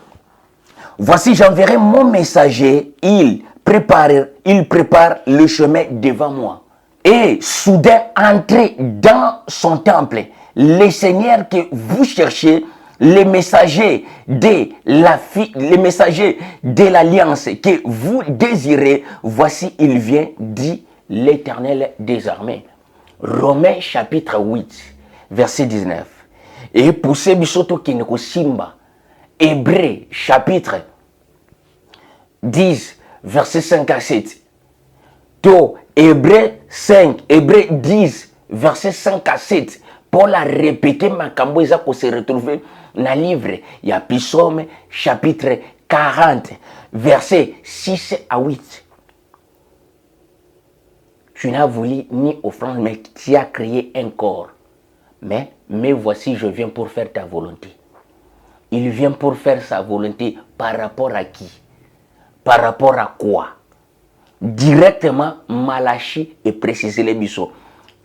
[SPEAKER 1] Voici, j'enverrai mon messager. Il prépare le chemin devant moi. Et soudain, entrez dans son temple. Les seigneurs que vous cherchez, les messagers de l'alliance que vous désirez, voici, il vient, dit l'Éternel des armées. Romains chapitre 8, verset 19. Et poussez bisoto kineko simba. Hébreux chapitre 10, verset 5 à 7. To Hébreux 5, Hébreux 10, verset 5 à 7. Paul a répété makambo eza ko se retrouver dans le livre. Il y a Psaume chapitre 40, verset 6 à 8. Tu n'as voulu ni offrande, mais tu as créé un corps. Mais voici, je viens pour faire ta volonté. Il vient pour faire sa volonté par rapport à qui? Par rapport à quoi? Directement, Malachie est précisé les bisous.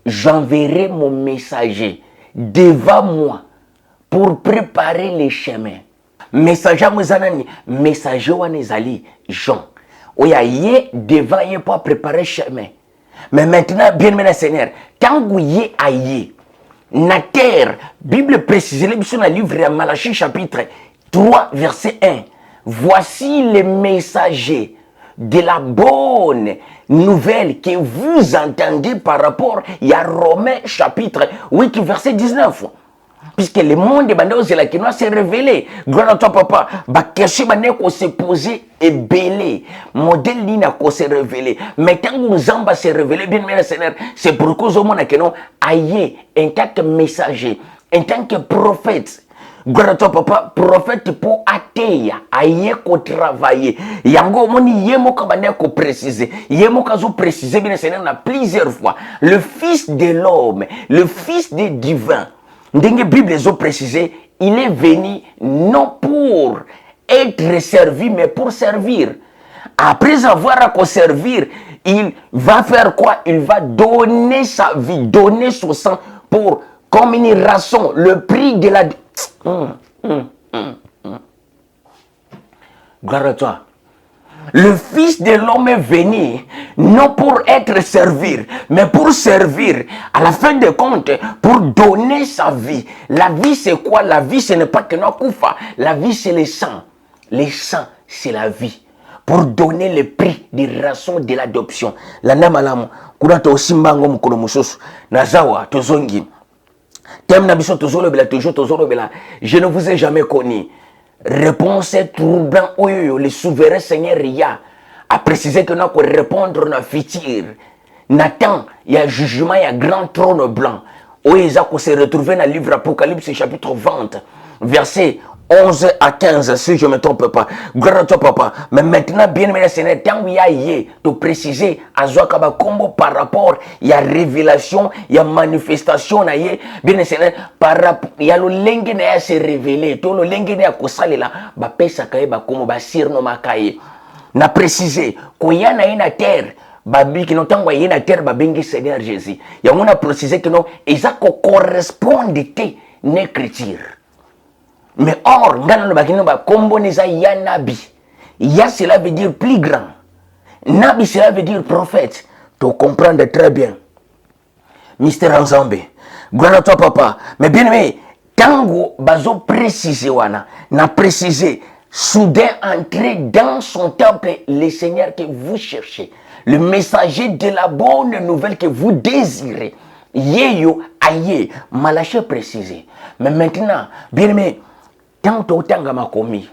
[SPEAKER 1] J'enverrai mon messager devant moi pour préparer les chemins. Messager mousanani, messager wanezali Jean. Oya yé devant yé pour préparer le chemin. Mais maintenant, bien aimé Seigneur, quand vous y aillez, na terre, Bible précise les bisous dans le livre de Malachie chapitre 3 verset 1. Voici les messagers de la bonne nouvelle que vous entendez par rapport à Romains chapitre 8 verset 19. Puisque le monde de Bandao Zelakinois s'est révélé. Gloire à toi, papa. Bah, question qu'on s'est posé et belé. Modèle lina qu'on s'est révélé. Mais quand nous en s'est révélé, bien, bien, Seigneur, c'est pour cause au monde que nous aillons en tant que messager, en tant que prophète. Gloire à toi, papa, prophète pour ateya, aïe ko travailler. Yango moni yemo kabane ko préciser. Yemo kazo préciser bien Seigneur na plusieurs fois. Le fils de l'homme, le fils des divins. Ndenge Bible les a précisé, il est venu non pour être servi, mais pour servir. Après avoir à servir, il va faire quoi? Il va donner sa vie, donner son sang pour comme une rançon, le prix de la... Gloire à toi. Le Fils de l'homme est venu, non pour être servi, mais pour servir, à la fin de compte, pour donner sa vie. La vie, c'est quoi? La vie, ce n'est pas que nous koufa. La vie, c'est le sang. Le sang, c'est la vie. Pour donner le prix de rançon de l'adoption. La namalamu, kurata osimbango mukolo mususu, nazawa, tozongi. Je ne vous ai jamais connu. Réponse troublant, le souverain Seigneur a précisé que nous allons répondre à futur. Nathan, il y a jugement, il y a grand trône blanc. Il a se retrouver dans le livre Apocalypse chapitre 20, verset 11 à 15, si je ne me trompe pas. Gloire à toi, papa. Mais maintenant, bien aimé Seigneur, tant qu'il y a te préciser à Zouakaba Combo par rapport, il y a révélation, il y a manifestation, bien aimé Seigneur, par rapport, il y a le lingue à se révéler, tout le lingue à kosale là, ba pesa kaye ba komo ba sirno makaye. Na préciser, qu'il y a na terre, babi qui n'entend pas y na terre, ba bengi Seigneur Jésus. Il y a on a précisé que non, et ça correspond à l'écriture. Mais or, dans le bagino ba kombo neza ya nabi. Ya cela veut dire plus grand. Nabi cela veut dire prophète. Tu comprends très bien. Mystère ensemble. Gloire à toi papa. Mais bien aimé, tango bazo préciser wana, na préciser soudain entrer dans son temple le Seigneur que vous cherchez, le messager de la bonne nouvelle que vous désirez. Yeyo aye, Malachie précisé. Mais maintenant, bien aimé, tant autant que ma commis.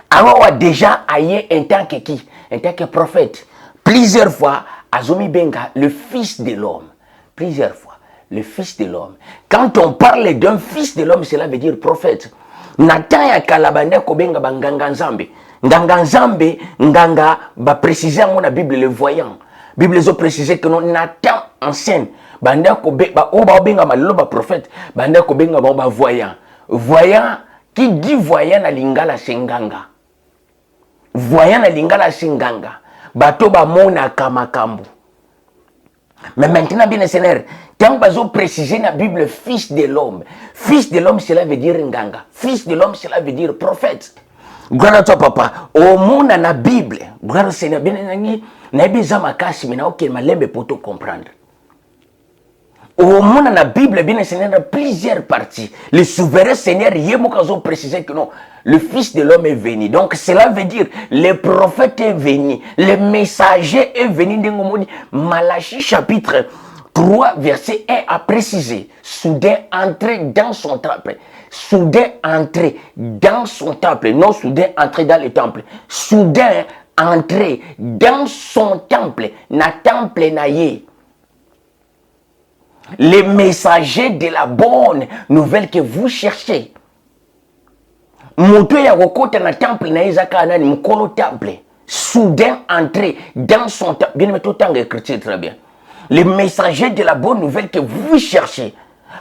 [SPEAKER 1] Alors déjà aïe en tant que qui? En tant que prophète. Plusieurs fois, Azomi Benga, le fils de l'homme. Plusieurs fois, le fils de l'homme. Quand on parle d'un fils de l'homme, cela veut dire prophète. Nathan ya kalabane ko benga banganga nzambe. Nganga nzambe, nganga ba préciser dans la Bible le voyant. Bible les a précisé que non Nathan enseigne banda ko be ba o ba benga malilo ba prophète banda ko benga ba voyant. Voyant, qui dit voyant na lingala senganga. Voyant na lingala senganga. Bato ba mona kamakambu. Mais maintenant, bien Seigneur, tant que vous précisez dans la Bible fils de l'homme. Fils de l'homme, cela veut dire nganga. Fils de l'homme, cela veut dire prophète. Gloire à toi, papa. Au monde, dans la Bible, gloire au Seigneur, bien nani, na besoin makasi, mais na aucun malembe pour te comprendre. Au monde, dans la Bible, bien Seigneur, dans plusieurs parties. Le souverain Seigneur, il y a précisé que non, le Fils de l'homme est venu. Donc, cela veut dire, le prophète est venu, le messager est venu. Malachie chapitre 3, verset 1 a précisé, soudain entrer dans son temple. Soudain entrer dans son temple, non soudain entrer dans le temple. Soudain entrer dans son temple, na temple na ye. Les messagers de la bonne nouvelle que vous cherchez. Moto ya kokota na temple na izaka nani mkolo temple. Soudain entrer dans son temple. Bien mais tout temps écrit très bien. Les messagers de la bonne nouvelle que vous cherchez.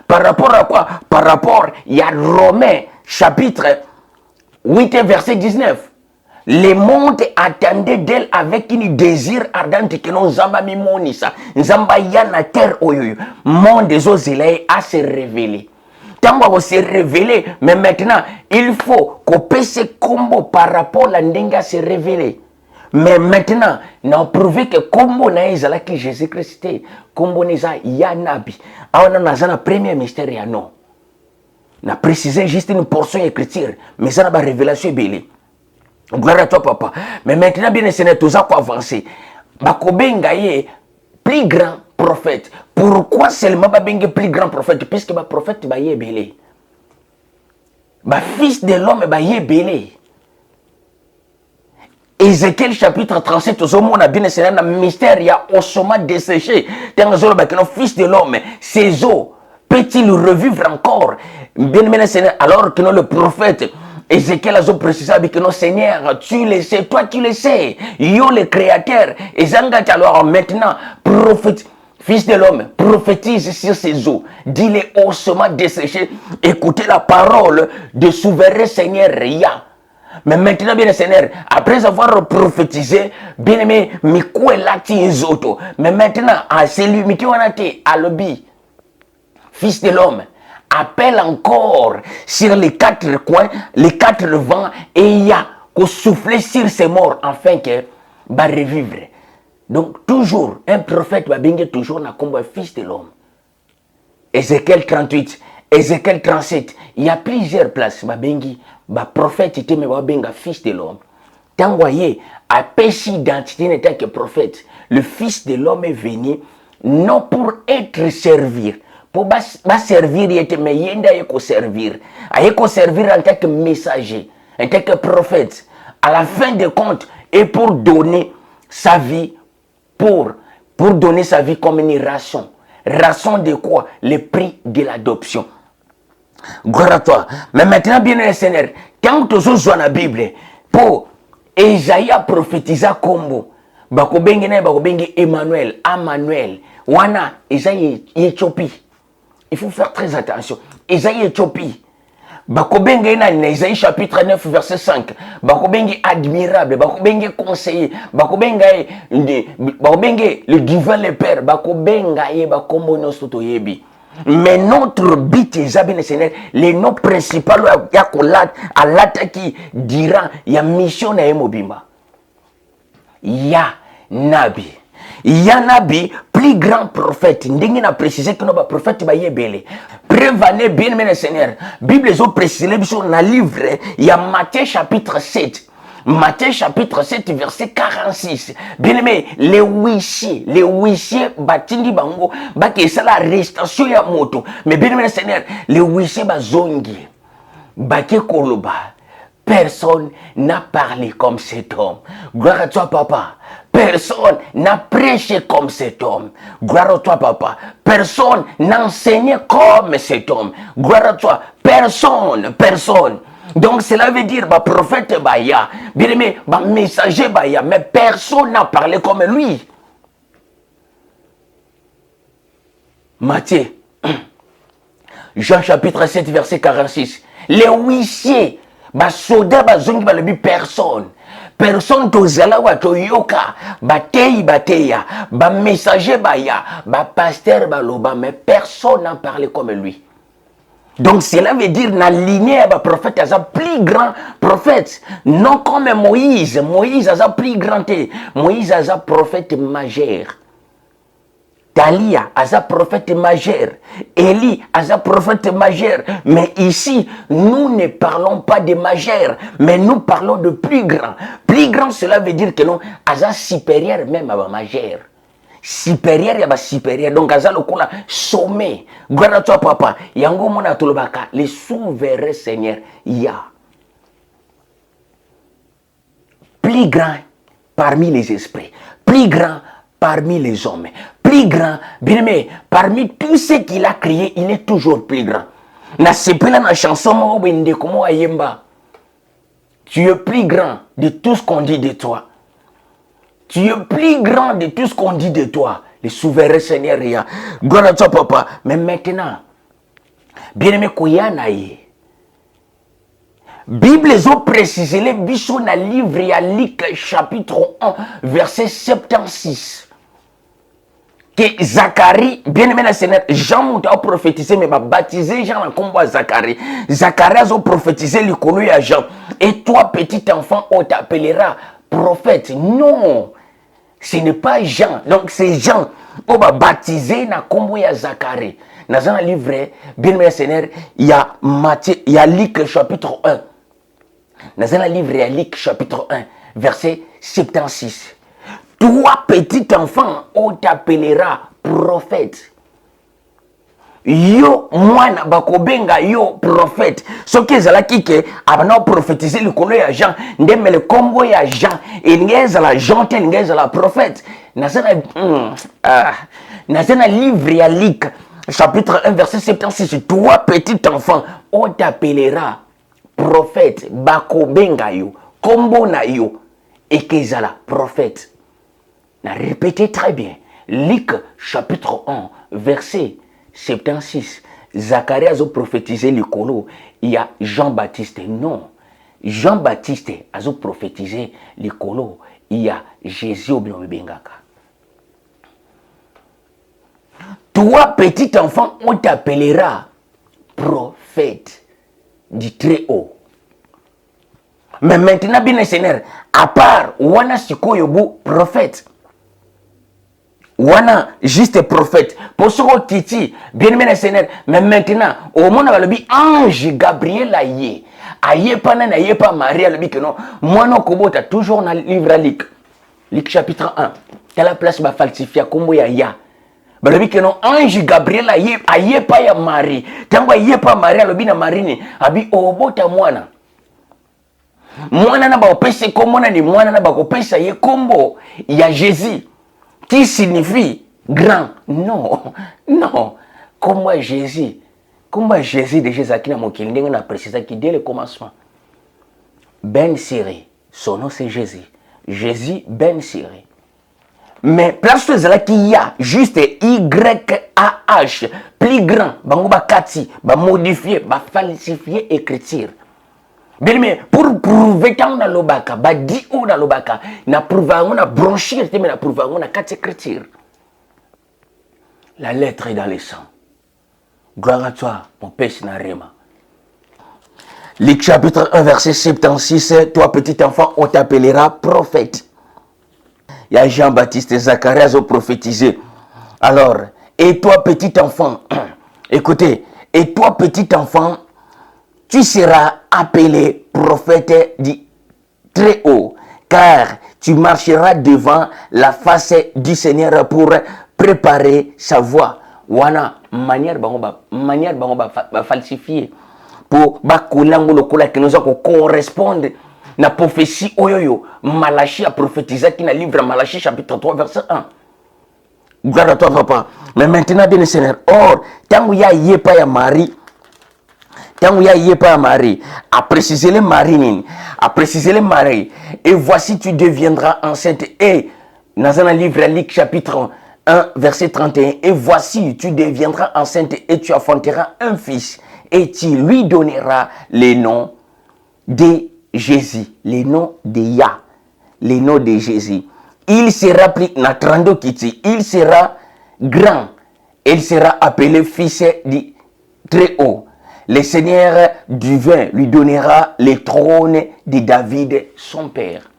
[SPEAKER 1] Par rapport à quoi? Par rapport, il y a Romains chapitre 8 verset 19. Le monde attendait d'elle avec une désir ardente que nous zamba mimonisa. Nzamba yana terre oyoyo. Monde des ozelay à se révéler. Tant qu'on se révéler, mais maintenant, il faut qu'on puisse se combo par rapport à l'endinga se révéler. Mais maintenant, nous avons prouvé que combo na ezala qui Jésus-Christ, combo neza yanabi. Alors on a un premier mystère ya non. On a précisé juste une portion écriture, mais ça n'a pas révélation belle. Gloire à toi, papa. Mais maintenant, bien, c'est tout ça pour avancer. Bakobenga ye plus grand prophète. Pourquoi seulement Babenga plus grand prophète? Puisque le prophète ba ye belé. Ba fils de l'homme ba ye belé. Ézéchiel chapitre 37, on a bien enseigné dans le mystère, il y a osoma desséché. Tant que le fils de l'homme, ses os, peut-il revivre encore? Bien enseigné, alors que le prophète, Ézéchiel a précisé que non, Seigneur, tu le sais, toi tu le sais. Yo le créateur. Et Zanga, alors maintenant, prophète, fils de l'homme, prophétise sur ses os. Dis-les ossements desséchés. Écoutez la parole de souverain Seigneur Ria. Mais maintenant, bien Seigneur, après avoir prophétisé, bien aimé, mais quoi est là-dessus? Mais maintenant, à celui qui a été à l'objet, fils de l'homme, appelle encore sur les quatre coins, les quatre vents, et il y a qu'au souffler sur ces morts, afin que va revivre. Donc, toujours, un prophète va venir toujours comme un fils de l'homme. Ézéchiel 38, Ézéchiel 37, il y a plusieurs places, va venir, va prophète, mais va venir fils de l'homme. Tant voyez, à péché d'identité n'était que prophète, le fils de l'homme est venu, non pour être servi. Pour servir, il était mais il y servir. Il servir en tant que messager, en tant que prophète. À la fin de compte, et pour donner sa vie, pour donner sa vie comme une ration. Ration de quoi? Le prix de l'adoption. Gloire à toi. Mais maintenant, bien le Seigneur, quand tu joues la Bible, pour Esaïe a prophétisé comme Bakobengi Emmanuel, Emmanuel, Wana, Esaïe Éthiopie. Il faut faire très attention. Esaïe Éthiopie. Bakobengi Esaïe chapitre 9 verset 5. Bakobengi admirable. Bakobengi conseiller. Bakobengi le divin le Père. Bakobengi Bakombo Nosoto Yebi. Mais notre but, les noms principaux à l'attaque qui dira il y a mission à Mobimba. Il y a Nabi. Il y a Nabi, plus grand prophète. Ndenge na précisé que nos prophètes ba yebele. Prévenez bien mes Seigneur. Bible zo précisé sur na livre, il y a Matthieu chapitre 7. Matthieu chapitre 7 verset 46. Bien aimé, les huissiers batindi bango, ba ke ça la arrestation ya moto. Mais bien aimé Seigneur, les huissiers ba zongi. Ba ke koloba. Personne n'a parlé comme cet homme. Gloire à toi, papa. Personne n'a prêché comme cet homme. Gloire à toi, papa. Personne n'a enseigné comme cet homme. Gloire à toi. Personne. Donc cela veut dire, prophète Baya, bien aimé, messager Baya, mais personne n'a parlé comme lui. Matthieu, Jean chapitre 7, verset 46. Les huissiers, soldats, personne. Personne tozala wa toyoka, batei bateya, messager baya, pasteur baloba, mais personne n'en parlait comme lui. Donc cela veut dire na lignée ba prophète a plus grand prophète, non comme Moïse. Moïse a plus grand. Moïse a prophète majeur. Talia a prophète majeur. Élie a prophète majeur. Mais ici, nous ne parlons pas de majeur, mais nous parlons de plus grand. Plus grand, cela veut dire que nous a supérieur même à majeur. Supérieur ya ba supérieur, donc aza lokola sommet. Gloire à toi papa. Yango mona tolobaka le souverain Seigneur ya. Plus grand parmi les esprits, plus grand parmi les hommes, plus grand, bien aimé, parmi tous ceux qu'il a créés, il est toujours plus grand. Na sepela na chanson mo bende komo ayemba. Tu es plus grand de tout ce qu'on dit de toi. Tu es plus grand de tout ce qu'on dit de toi. Le souverain Seigneur, gloire à toi, papa. Mais maintenant, bien aimé, Koyanaï. Bible ont précisé les bichons dans le livre à Luc chapitre 1, verset 76. Que Zacharie, bien aimé, Seigneur, Jean a prophétisé, mais baptisé Jean en combat Zacharie. Zacharie a prophétisé le connu à Jean. Et toi, petit enfant, on t'appellera prophète. Non. Ce n'est pas Jean. Donc c'est Jean. On va baptiser na combo ya Zacharie. Dans un livre, bien aimé Seigneur, il y a Matthieu, il y a Luc chapitre 1. Dans un livre, il y a Luc chapitre 1, verset 76. Toi, petit enfant, on t'appellera prophète. Yo mwana bakobenga yo prophète. Ce qui est là qui a prophétisé le colon ya Jean, ndeme le combo ya Jean, et ngeza la jonte ngeza la prophète. Nazana livre ya Luc chapitre 1 verset 76. Toi petit enfant, on t'appellera prophète, bakobenga yo, combo na yo, et kezala prophète. Na répétez très bien. Luc chapitre 1 verset 76. Zacharie a prophétisé le colo. Il y a Jean-Baptiste. Non. Jean-Baptiste a prophétisé le colo. Il y a Jésus au Bengaka. Toi, petit enfant, on t'appellera prophète du Très-Haut. Mais maintenant, bien Seigneur, à part Wana Sikoyobu, prophète. Wana juste prophète. Pour ce Titi, bien aimé Seigneur, mais maintenant, au monde va le dire ange Gabriel aye. Aye pas nan aye pas Marie le dit que non. Moi non kobo t'as toujours dans le livre Luc. Luc chapitre 1. T'as la place ba falsifier comme ya. Ba le dit que non ange Gabriel aye pas ya Marie. Tango aye pas Marie le dit na Marie ni abi obota mwana. Mwana na ba opese comme mwana ni mwana na ba opesa ye kombo ya Jésus. Qui signifie grand. Non, non. Comme moi Jésus. Comme moi Jésus de Jésus qui n'a mon qu'il n'a précisé qui dès le commencement. Ben Siri. Son nom c'est Jésus. Jésus Ben Siri. Mais place de là qu'il y a juste YAH. Plus grand. Bango ba kati. Ba modifier. Ba falsifier écriture. Bien mais pour prouver qu'on a l'obaka, bah dit on a l'obaka, na prouvé on a branché, mais na prouvé on a quatre écritures. La lettre est dans le sang. Gloire à toi, mon père Sinarema. Luc chapitre 1 verset 76, toi petit enfant, on t'appellera prophète. Il y a Jean-Baptiste et Zacharie ont prophétisé. Alors, et toi petit enfant, écoutez, et toi petit enfant, tu seras appelé prophète du Très-Haut, car tu marcheras devant la face du Seigneur pour préparer sa voie. Wana manière bangoba falsifier pour bakulango lokola qui nous a correspondre na prophétie oyoyo Malachie a prophétisé qui na livre Malachie chapitre 3 verset 1. Gloire à toi papa. Mais maintenant bien Seigneur, or tangu ya yepa ya Marie. Tant qu'il n'y a pas Marie, à préciser les marines, à préciser les maris, et voici tu deviendras enceinte. Et dans un livre Luc chapitre 1, verset 31. Et voici, tu deviendras enceinte et tu enfanteras un fils et tu lui donneras les noms de Jésus, les noms de Yah, les noms de Jésus. Il sera pris, il sera grand, il sera appelé fils du Très-Haut. Le Seigneur du vin lui donnera le trône de David, son père.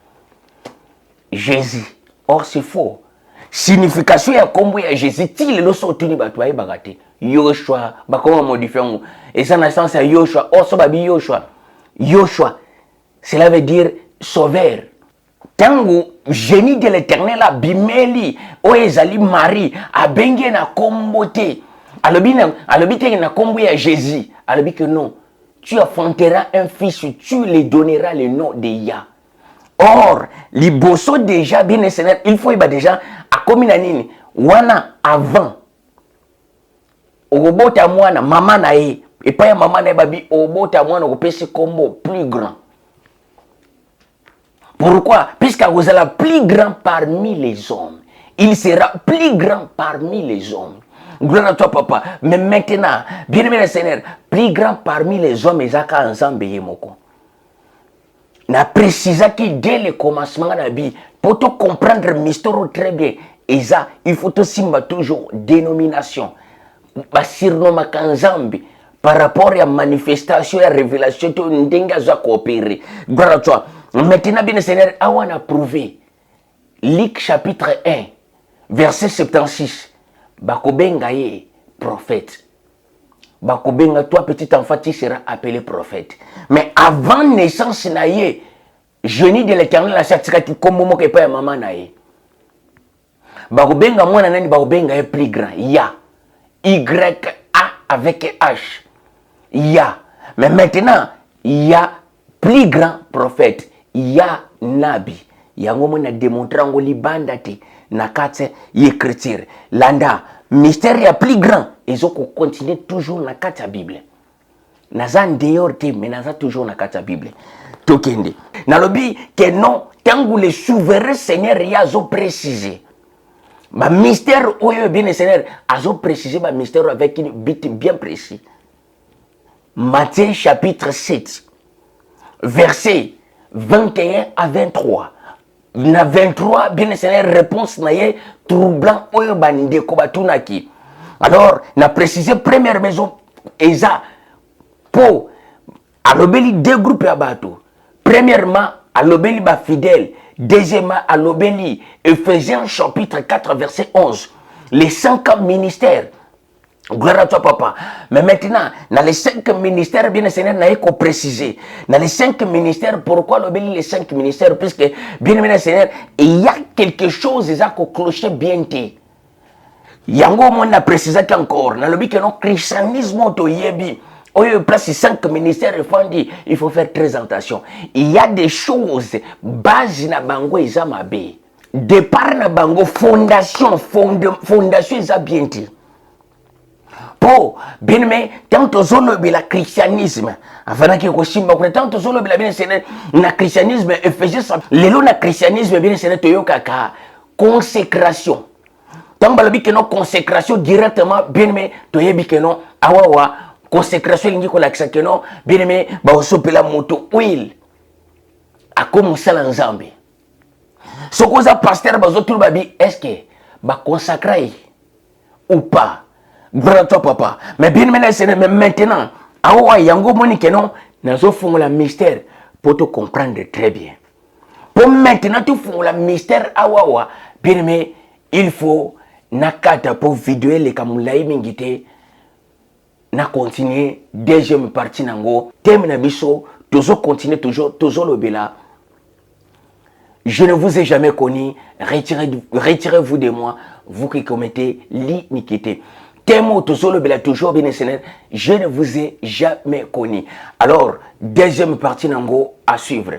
[SPEAKER 1] Jésus. Or, c'est faux. Signification ya kombo ya Jésus, ti le so tuni batwa e bagate. Yoshua, bakoma modifiant. Et ça, dans le sens à Yoshua. Or, so babi Yoshua. Yoshua, cela veut dire sauveur. Tango, génie de l'éternel a bimeli, o ezali Marie, a bengue na kombo te. Alobi te na kombo ya Jésus. Alobi que non. Tu enfanteras un fils, tu lui donneras le nom de Yah. Or, liboso déjà bien Seigneur, il faut déjà à comme nini wana avant. Obota mwana mama na ye et pas maman na babi obota mwana ko pesi combo plus grand. Pourquoi? Puisque vous êtes le plus grand parmi les hommes. Il sera plus grand parmi les hommes. Gloire à toi, papa. Mais maintenant, bien aimé le Seigneur, plus grand parmi les hommes, ils ont ensemble yemoko. Na précisa que dès le commencement de la vie, pour te comprendre le mystère très bien, il faut aussi toujours dénomination. Basirnoma kanzambi par rapport à la manifestation et à la révélation, tu n'as coopérer. Gloire à toi. Maintenant, bien Seigneur, on a prouvé. Luc chapitre 1, verset 76. Bakobenga ye prophète. Bakobenga, toi petit enfant, tu seras appelé prophète. Mais avant naissance naïe, génie de l'éternel la certificat comme momo que pas maman naïe. Bakobenga moi nanani bakobenga est plus grand. Ya. Y A avec H. Ya. Mais maintenant, il y a plus grand prophète. Ya nabi. Yango mona démontrant ngo libanda te na kate écriture. Landa mystère ya plus grand. Ils ont continué toujours na kate Bible. Nazan dehors te mais naza toujours na kate Bible. Tokende. Nalobi que non tangu le souverain Seigneur yazo précisé. Ma mystère oyo bien Seigneur azo précisé ma mystère avec une but bien précis. Matthieu chapitre 7 verset 21 à 23. Na 23 bien Seigneur réponse na ye troublant oyo bande ko batunaki. Alors na précisé première maison eza pour alobeli deux groupes ya bato. Premièrement alobeli ba fidèle, deuxièmement alobeli Ephésiens chapitre 4 verset 11. Les 5 ministères. Gloire à toi, papa. Mais maintenant, dans les 5 ministères, bien Seigneur, n'a pas précisé. Dans les 5 ministères, pourquoi l'obéir les 5 ministères? Puisque, bien Seigneur, il y a quelque chose qui a cloché bien té. Yango, on a précisé encore. Dans le but que non, christianisme, to yebi. Au lieu de placer 5 ministères, il faut faire très attention. Il y a des choses, base na bango, ils ont mabé. Départ na bango, fondation, ils ont bien té. Po bien mais tant zone de la christianisme avant que koshimba kuna tant zone de la bien c'est na christianisme Ephésiens lelo na christianisme bien c'est toyoka ka consécration tant balobi que non consécration directement bien mais toyebi que non awawa consécration lingi ko lakisa que non bien mais ba osopela moto huile akomo sala nzambe sokoza pasteur bazotu babi est-ce que ba consacrer ou pas. Gloire toi papa. Mais bien maintenant, awa yango moni que non, nazo fongola mystère pour te comprendre très bien. Pour maintenant tu fongola mystère awa bien mais il faut nakata pour vidéo les kamulai mingite na continuer deuxième partie nango thème na biso toujours continuer toujours le bela. Je ne vous ai jamais connu, retirez-vous de moi, vous qui commettez l'iniquité. Témo toujours le bela toujours bien Seigneur, je ne vous ai jamais connu. Alors, deuxième partie nango à suivre.